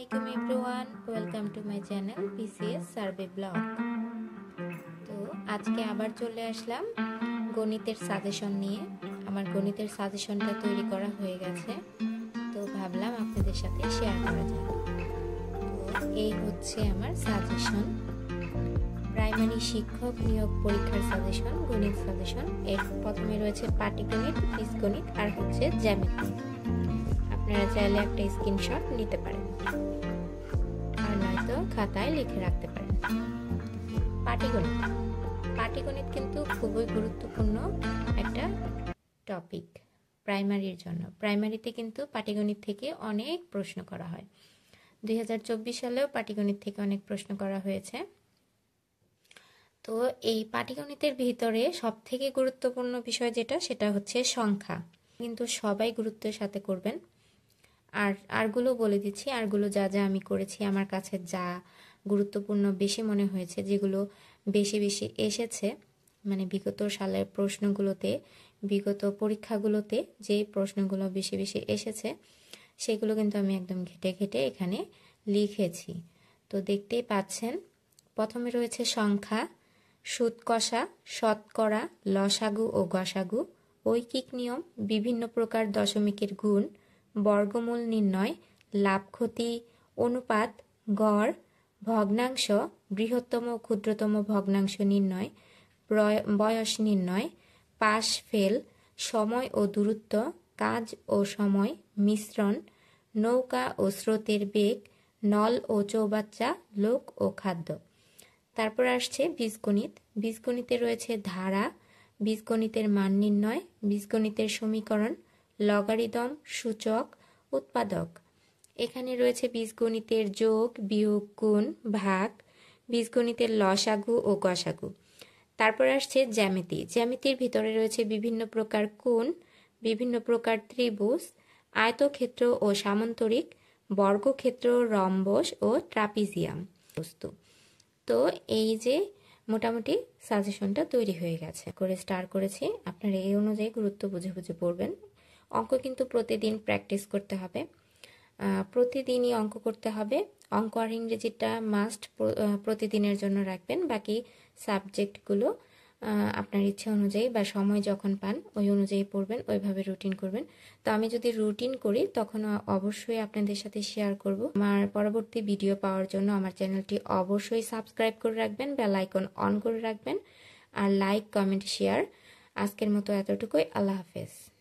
আসসালামাইকুম everyone, welcome to my channel BCS survey blog. তো আজকে আবার চলে আসলাম গণিতের সাজেশন নিয়ে। আমার গণিতের সাজেশনটা তৈরি করা হয়ে গেছে, তো ভাবলাম আপনাদের সাথে শেয়ার করা যায়। তো এই হচ্ছে আমার সাজেশন, প্রাইমারি শিক্ষক নিয়োগ পরীক্ষার সাজেশন, গণিত সাজেশন। এর প্রথমে রয়েছে পাটিগণিত, বীজগণিত আর হচ্ছে জ্যামিতি। আপনারা চাইলে একটা স্ক্রিনশট নিতে পারেন আর নয়তো খাতায় লিখে রাখতে পারেন। পাটিগণিত পাটিগণিত কিন্তু খুবই গুরুত্বপূর্ণ একটা টপিক প্রাইমারির জন্য। প্রাইমারিতে কিন্তু পাটিগণিত থেকে অনেক প্রশ্ন করা হয়। 2024 সালেও পাটিগণিত থেকে অনেক প্রশ্ন করা হয়েছে। তো এই পাটিগণিতের ভিতরে সব থেকে গুরুত্বপূর্ণ বিষয় যেটা, সেটা হচ্ছে সংখ্যা। কিন্তু সবাই গুরুত্বের সাথে করবেন। আরগুলো বলে দিচ্ছি, আরগুলো যা যা আমি করেছি, আমার কাছে যা গুরুত্বপূর্ণ বেশি মনে হয়েছে, যেগুলো বেশি বেশি এসেছে, মানে বিগত সালের প্রশ্নগুলোতে, বিগত পরীক্ষাগুলোতে যে প্রশ্নগুলো বেশি বেশি এসেছে, সেগুলো কিন্তু আমি একদম ঘেটে ঘেটে এখানে লিখেছি। তো দেখতেই পাচ্ছেন, প্রথমে রয়েছে সংখ্যা, সুদ কষা, শতকরা, লসাগু ও গসাগু, ঐকিক নিয়ম, বিভিন্ন প্রকার দশমিকের গুণ, বর্গমূল নির্ণয়, লাভ ক্ষতি অনুপাত, গড়, ভগ্নাংশ, বৃহত্তম ও ক্ষুদ্রতম ভগ্নাংশ নির্ণয়, বয়স নির্ণয়, পাস ফেল, সময় ও দূরত্ব, কাজ ও সময়, মিশ্রণ, নৌকা ও স্রোতের বেগ, নল ও চৌবাচ্চা, লোক ও খাদ্য। তারপর আসছে বীজগণিত। বীজগণিতে রয়েছে ধারা, বীজগণিতের মান নির্ণয়, বীজগণিতের সমীকরণ, লগারিদম, সূচক, উৎপাদক। এখানে রয়েছে বীজগণিতের যোগ, বিয়োগ, গুণ, ভাগ, বীজগণিতের লসাগু ও গসাগু। তারপর আসছে জ্যামিতি। জ্যামিতির ভিতরে রয়েছে বিভিন্ন প্রকার কোণ, বিভিন্ন প্রকার ত্রিভুজ, আয়তক্ষেত্র ও সামান্তরিক, বর্গক্ষেত্র, রম্বস ও ট্রাপিজিয়াম বস্তু। তো এই যে মোটামুটি সাজেশনটা তৈরি হয়ে গেছে, করে স্টার করেছি। আপনারা এই অনুযায়ী গুরুত্ব বুঝে বুঝে পড়বেন। অঙ্ক কিন্তু প্রতিদিন প্র্যাকটিস করতে হবে, প্রতিদিনই অঙ্ক করতে হবে। অঙ্ক আর ইংরেজিটা মাস্ট প্রতিদিনের জন্য রাখবেন। বাকি সাবজেক্টগুলো আপনার ইচ্ছে অনুযায়ী বা সময় যখন পান ওই অনুযায়ী পড়বেন, ওইভাবে রুটিন করবেন। তো আমি যদি রুটিন করি তখন অবশ্যই আপনাদের সাথে শেয়ার করব। আমার পরবর্তী ভিডিও পাওয়ার জন্য আমার চ্যানেলটি অবশ্যই সাবস্ক্রাইব করে রাখবেন, বেল আইকন অন করে রাখবেন, আর লাইক, কমেন্ট, শেয়ার। আজকের মতো এতটুকুই। আল্লাহ হাফেজ।